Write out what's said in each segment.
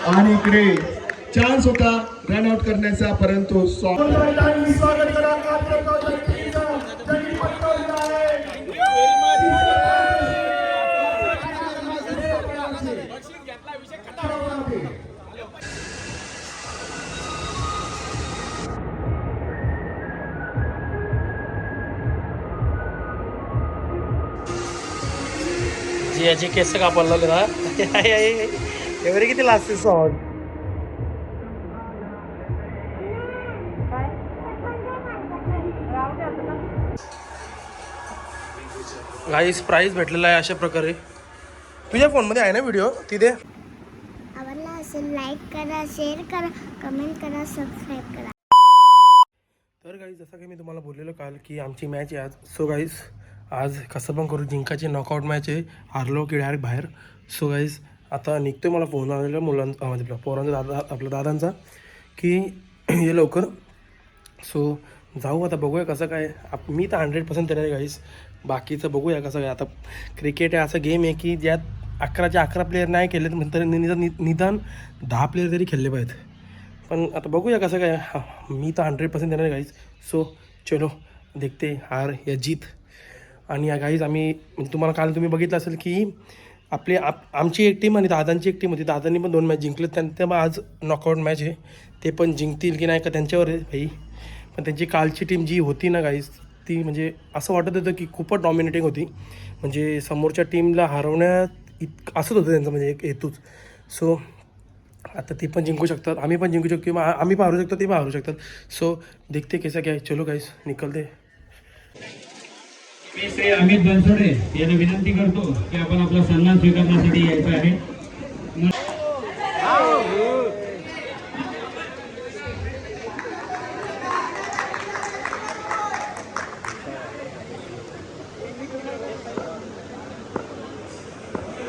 आणि इकडे चान्स होता रन आउट करण्याचा, परंतु स्वागत करा याचे केस कापडले ना एवढे किती लागते सॉड गाईस प्राइस भेटलेला आहे अशा प्रकारे. तुझ्या फोनमध्ये आहे ना व्हिडिओ तिथे. आवडला असेल लाईक करा, शेअर करा, कमेंट करा, सबस्क्राईब करा. तर गाईस जसं की मी तुम्हाला बोललेलो काल की आमची मॅच आहे आज. सो गाईस आज कसं पण करू जिंकाची नॉकआउट मॅच आहे. हारलो की डायरेक्ट बाहेर. सो गाईस आता निघतोय, मला फोन आलेला मुलांचा पोरांचा आपल्या दादांचा की ये लवकर. सो जाऊ आता बघूया कसं काय. मी तर 100% तयार आहे गाईस. बाकीचं बघूया कसं काय. आता क्रिकेट आहे असं गेम आहे की ज्यात 11च्या 11 प्लेयर नाही खेळले तर निदान 10 प्लेयर तरी खेळले पाहिजेत. पण आता बघूया कसं काय. मी तर 100% देणार आहे गाईज. सो चलो देखते हार या जीत. आणि या गाईज आम्ही म्हणजे तुम्हाला काल तुम्ही बघितलं असेल की आमची एक टीम आणि दादांची एक टीम होती. दादांनी पण 2 मॅच जिंकले. त्यांच्या मग आज नॉकआउट मॅच आहे. ते पण जिंकतील की नाही का त्यांच्यावर आहे भाई. पण त्यांची कालची टीम जी होती ना गाईज ती म्हणजे असं वाटत होतं की खूपच डॉमिनेटिंग होती. म्हणजे समोरच्या टीमला हरवण्यात असंच होतं त्यांचं म्हणजे एक हेतूच. सो आता ते पण जिंकू शकतात, आम्ही पण जिंकू शकतो, किंवा आम्ही पण हारू शकतो, ते पण हारू शकतात. सो देखते कैसा क्या. चलो गाइस निकलते. मी श्री अमित बनसोडे यांना विनंती करतो की आपण आपला सन्मान स्वीकारण्यासाठी यायचा आहे.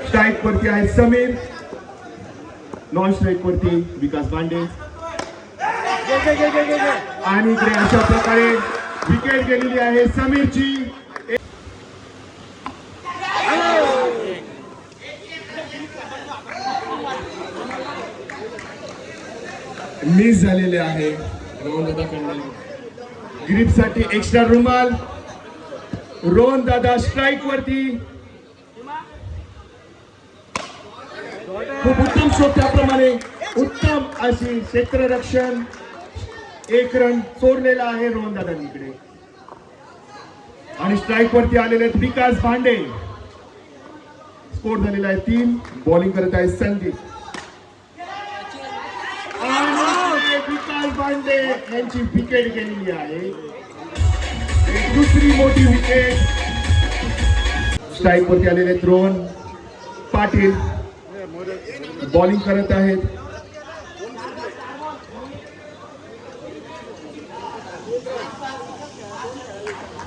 स्ट्राईक वरती आहे समीर, नॉन स्ट्राईक वरती विकास बांडे. आणि इकडे अशा प्रकारे विकेट गेलेली आहे समीरची. मिस झालेले आहे रोहन दादाकडून. ग्रिपसाठी एक्स्ट्रा रुमाल. रोहन दादा स्ट्राईक वरती. खूप उत्तम शॉट, त्याप्रमाणे उत्तम अशी क्षेत्ररक्षण. 1 रन सोडलेला आहे रोहन दादांकडे. आणि स्ट्राईक वरती आलेले आहेत विकास भांडे. स्कोर झालेला आहे 3. बॉलिंग करत आहे संदीप. आणि विकास भांडे यांची विकेट गेलेली आहे. एक दुसरी मोठी विकेट. स्ट्राईक वरती आलेले आहेत रोहन पाटील. बॉलिंग करत आहेत.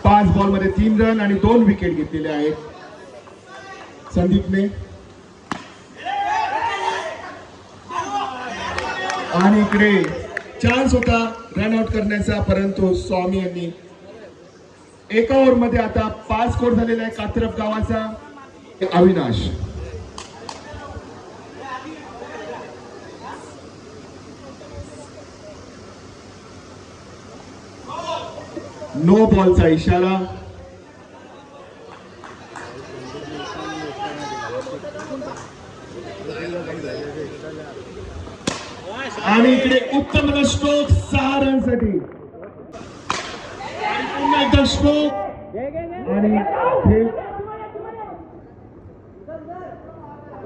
पाच बॉल मध्ये 3 रन आणि 2 विकेट घेतलेले आहेत संदीपने. आणि इकडे चान्स होता रन आउट करण्याचा, परंतु स्वामी यांनी एका ओव्हर मध्ये आता 5 स्कोर झालेला आहे कात्रप गावाचा. अविनाश नो बॉलचा इशारा. आणि इकडे उत्तम स्ट्रोक 6 रनसाठी. पुन्हा एकदा स्ट्रोक आणि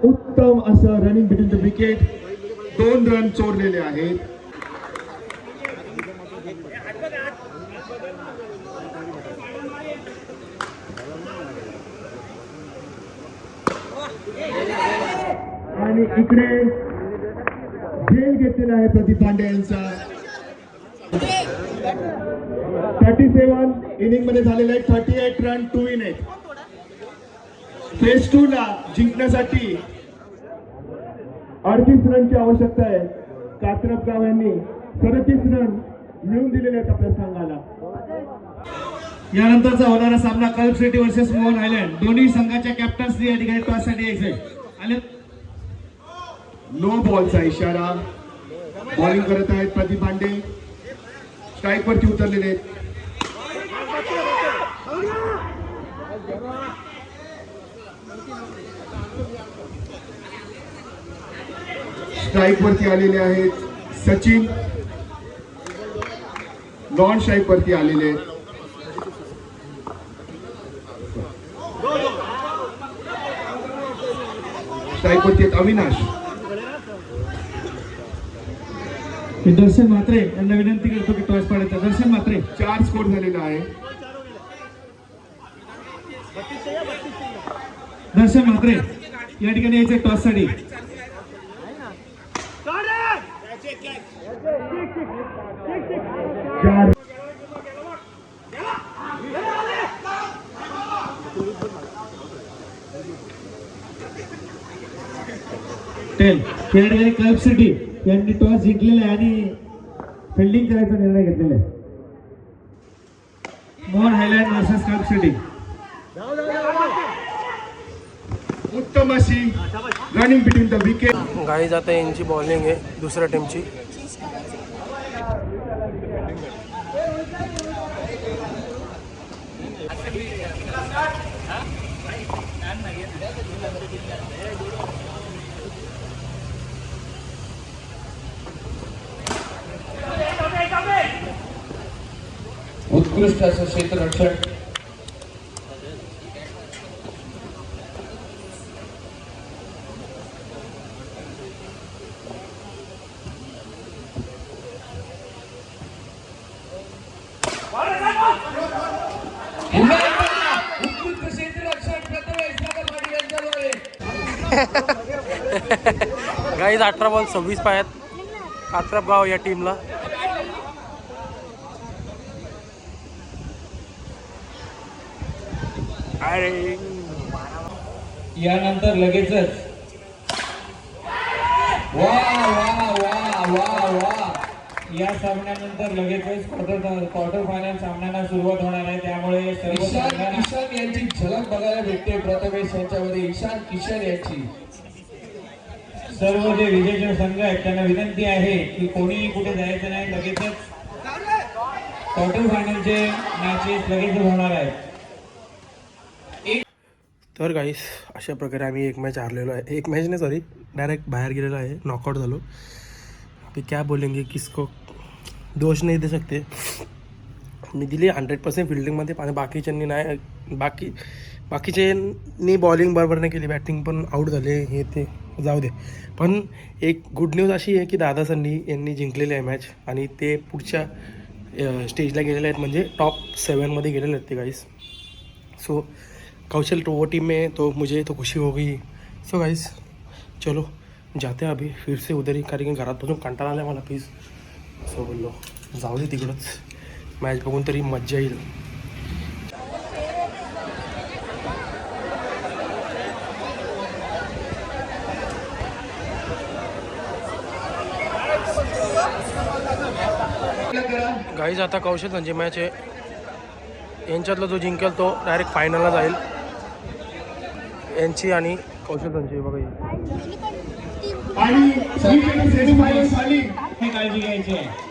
उत्तम असं running between the wicket. 2 run चोरलेले आहेत. आणि इकडे खेळ घेतलेला आहे प्रदीप पांडे यांचा. 37 इनिंग मध्ये झालेला आहे. 38 रन 2 विकेट. फेज 2 ला जिंकण्यासाठी 38 रनची आवश्यकता आहे. कात्रप गाव यांनी 37 रन मिळवून दिलेले आहेत आपल्या संघाला. यानंतरचा होणारा सामना कल्प सिटी वर्सेस मोहन आयलंड. दोन्ही संघाच्या कॅप्टन्सनी या ठिकाणी टॉससाठी यायचे आले. नो बॉलचा इशारा. बॉलिंग करत आहेत प्रदीप भांडे. स्ट्राईक वरती उतरलेले आहेत. स्ट्राईक वरती आलेले आहेत सचिन. नॉन स्ट्राईक वरती आलेले आहेत. स्ट्राईक वरती आहेत अविनाश. दर्शन म्हात्रे यांना विनंती करतो की टॉस पाडायचा. दर्शन म्हात्रे 4 स्कोर झालेला आहे. दर्शन म्हात्रे या ठिकाणी यायचे टॉस साठी. चार. टेल या ठिकाणी क्लब सिटी यांनी टॉस जिंकलेला आहे आणि फिल्डिंग करायचा निर्णय घेतलेला आहे. Mohan Highland versus club city. उत्तम अशी running between the wicket. Guys आता यांची बॉलिंग आहे दुसऱ्या टीमची. उत्कृष्ट असं क्षेत्ररक्षण. उत्कृष्ट क्षेत्ररक्षण प्रथमेश नागरवाडी यांच्याद्वारे. गाईज 18 बॉल 26 पायात कात्रपगाव या टीमला. अरे यानंतर लगेचच वा वा वा वा वा या सामन्यानंतर लगेचच क्वार्टर फायनल सामन्यांना सुरुवात होणार आहे. त्यामुळे सर्व ईशान यांची झलक बघायला भेटते. प्रथमेश यांच्यामध्ये ईशान किशन यांची. सर्व जे विजेते संघ आहेत त्यांना विनंती आहे की कोणीही कुठे जायचं नाही. लगेचच क्वार्टर फायनलचे मॅचेस लगेचच होणार आहेत. तर गाईस अशा प्रकारे आम्ही एक मॅच हारलेलो आहे. एक मॅच नाही सॉरी डायरेक्ट बाहेर गेलेलो आहे. नॉकआउट झालो. अभी क्या बोलेंगे किसको दोष नहीं दे सकते. मी दिली 100% फिल्डिंगमध्ये आणि बाकीच्यांनी नाही. बाकीच्यांनी बॉलिंग बरोबर नाही केली. बॅटिंग पण आऊट झाले. हे ते जाऊ दे. पण एक गुड न्यूज अशी आहे की दादा संनी यांनी जिंकलेली आहे मॅच आणि ते पुढच्या स्टेजला गेलेले आहेत. म्हणजे टॉप 7मध्ये गेलेले आहेत ते गाईस. सो कौशल तो वो टीम में तो मुझे तो खुशी हो गई. सो गाइस चलो जाते हैं अभी फिर से उधर ही. कारण की घरात बसून कंटाळा आला मला प्लीज. सो बोललो जाऊ दे तिकडंच. मॅच बघून तरी मज्जा येईल. गाईज आता कौशल त्यांची मॅच आहे. यांच्यातला जो जिंकेल तो डायरेक्ट फायनलला जाईल. यांची आणि कौशल त्यांची बघा. आणि सेमीफायनल झाली. ही काळजी घ्यायची आहे.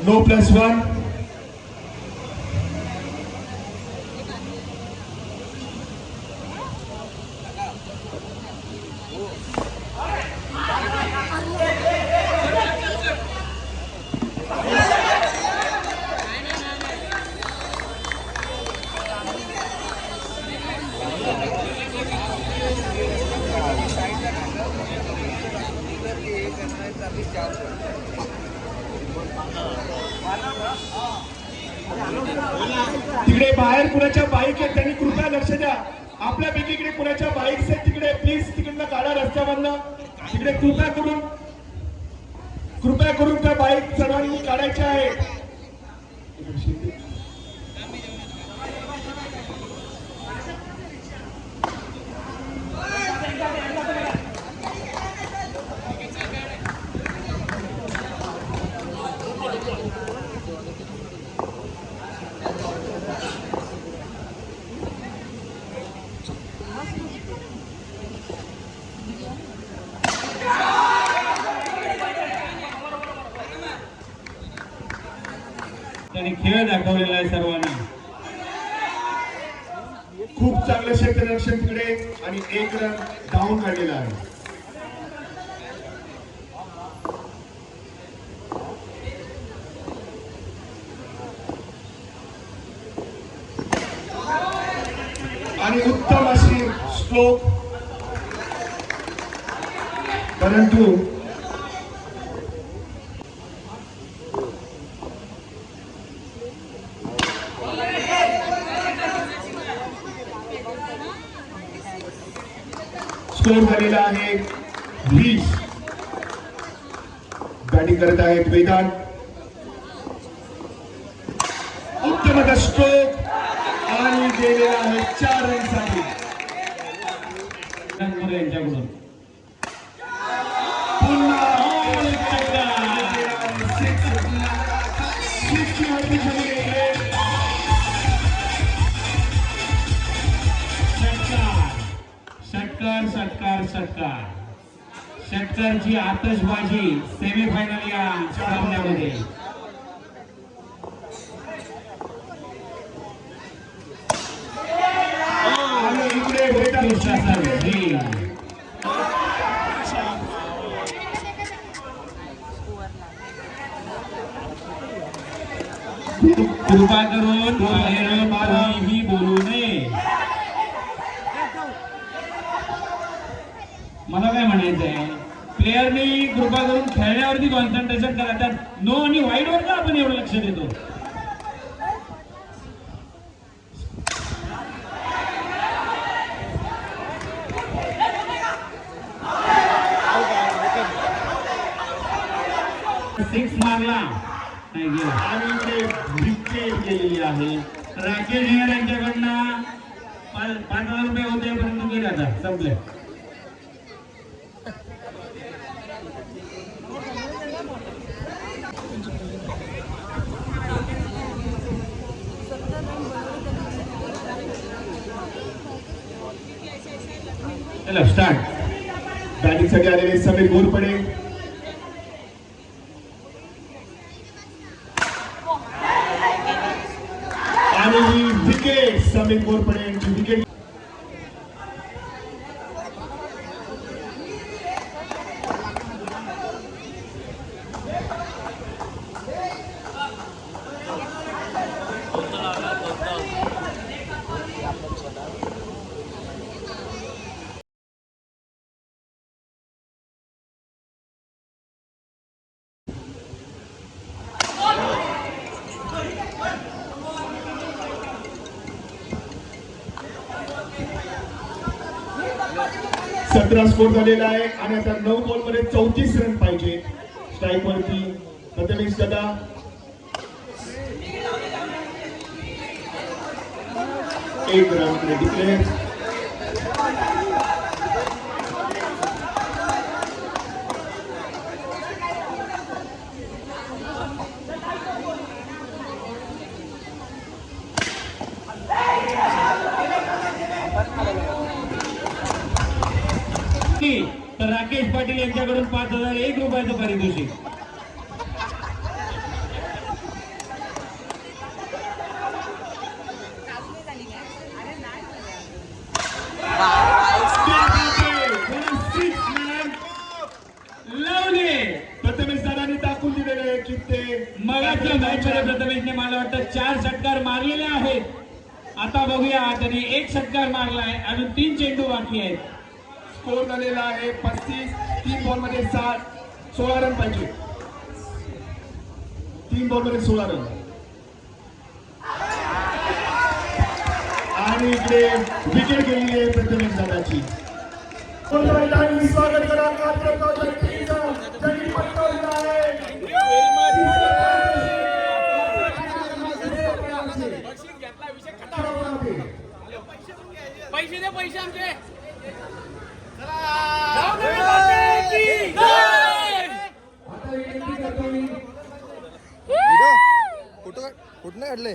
No +1. तिकडे बाहेर कुणाच्या बाईक आहेत त्यांनी कृपया लक्ष द्या. आपल्यापैकी इकडे कुणाच्या बाईक्स आहेत तिकडे प्लीज तिकडनं काढा रस्त्यावरनं. तिकडे कृपया करून त्या बाईक सर्वांनी काढायच्या आहेत. त्यांनी खेळ दाखवलेला आहे सर्वांना. खूप चांगलं क्षेत्ररक्षण तिकडे आणि 1 रन डाऊन काढलेला आहे. आणि उत्तम अशी स्ट्रोक, परंतु स्कोर झालेला आहे 20. बॅटिंग करत आहेत वेदांत. उत्तम असा स्ट्रोक आणि गेलेला आहे 4 रनसाठी. यांच्याकडून पुन्हा षटकार षटकारची आतषबाजी सेमीफायनल या सामन्यामध्ये. आणि इकडे वेदांत कृपा करून बाहेर बोलू नये. मला काय म्हणायचंय, प्लेयरनी कृपा करून खेळण्यावरती कॉन्सन्ट्रेशन करा. त्यात नो आणि वाईड वर का आपण एवढं लक्ष देतो. सिक्स मारला नाही गेला. आणि इकडे विकेट गेलेली आहे. राकेश हेर यांच्याकडनं 5,000 रुपये होते परंतु गेले, आता संपले. चला स्टार्ट. बॅटिंग साठी आलेले समीर घोरपडे. आणि ही विकेट समीर घोरपडे यांची विकेट. सतरा स्कोर झालेला आहे आणि आता 9 बॉलमध्ये 34 रन पाहिजे. स्ट्राईक वरती प्रथमेश दादा. एक रन डिक्लेअर. तर राकेश पाटील यांच्याकडून 5,001 रुपयाचं पारितोषिक. प्रथमेश दादांनी दाखवून दिलेले आहे की ते मगाच्या मॅच मध्ये प्रथमेशने मला वाटतं 4 षटकार मारलेले आहेत. आता बघूया, त्याने 1 षटकार मारलाय, अजून 3 चेंडू बाकी आहेत. स्कोर झालेला आहे 35. 3 बॉलमध्ये 16 रन पाहिजे. 3 बॉलमध्ये 16 रन. आणि इकडे विकेट गेलेली आहे प्रथमेश दादाची. स्वागत करा कात्रगाव जनतेचं. त्यांनी पटकावलेलं आहे. पैसे दे पैसे आमचे. कुठं काढले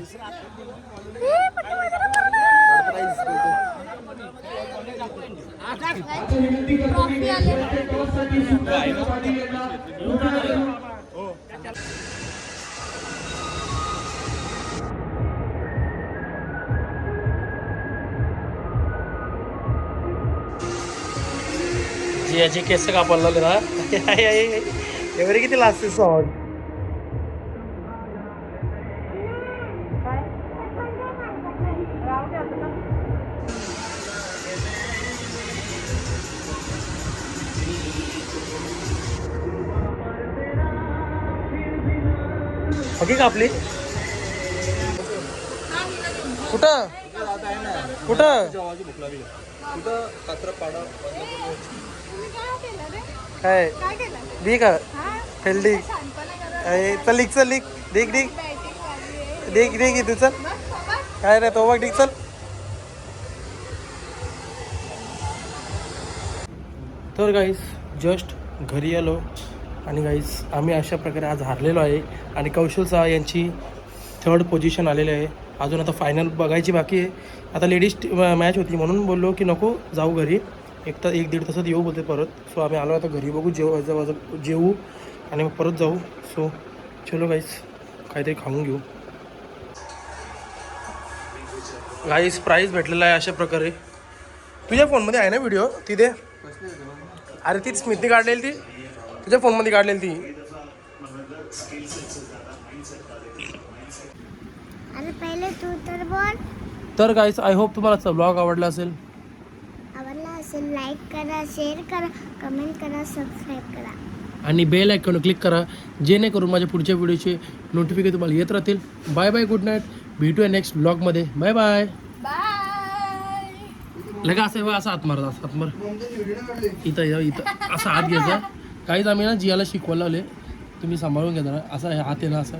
जी याची केस कापायला लागले ना एवढे किती लास्ट सॉट. ओके कापली कुठं कुठं काय दी का फिल्डिंग चल चल देख देख देख देख तू चल काय रे तो बघ ठीक चल. तर गाईस जस्ट घरी आलो आणि गाईस आम्ही अशा प्रकारे आज हारलेलो आहे आणि कौशल साहा यांची 3rd पोझिशन आलेली आहे. अजून आता फायनल बघायची बाकी आहे. आता लेडीज मॅच होती म्हणून बोललो की नको जाऊ घरी, एक 1-1.5 तासात येऊ बोलते परत. सो आम्ही आलो आता घरी, बघू जेवू आणि मग परत जाऊ. सो चलो गाईस काहीतरी खाऊन घेऊ. गाईस प्राईज भेटलेला आहे अशा प्रकारे. तुझ्या फोनमध्ये आहे ना व्हिडिओ तिथे? अरे तीच स्मितने काढलेली, ती तुझ्या फोनमध्ये काढलेली ती. अरे पहिले तू तर बोल. तर गाईस आय होप तुम्हाला ब्लॉग आवडला असेल. आवडला असेल लाईक करा, शेअर करा, कमेंट करा, सबस्क्राईब करा आणि बेल आयकॉन क्लिक करा जेणेकरून माझ्या पुढच्या व्हिडिओचे नोटिफिकेशन तुम्हाला येत राहतील. Bye bye, good night. भेटूया नेक्स्ट ब्लॉगमध्ये. Bye bye. लगा असं असं हात मारत, असं हात मार. इथं इथं असं हात घ्यायचा. काहीच आम्ही ना जियाला शिकवायला लावले, तुम्ही सांभाळून घ्या जरा. असा हात आहे ना असा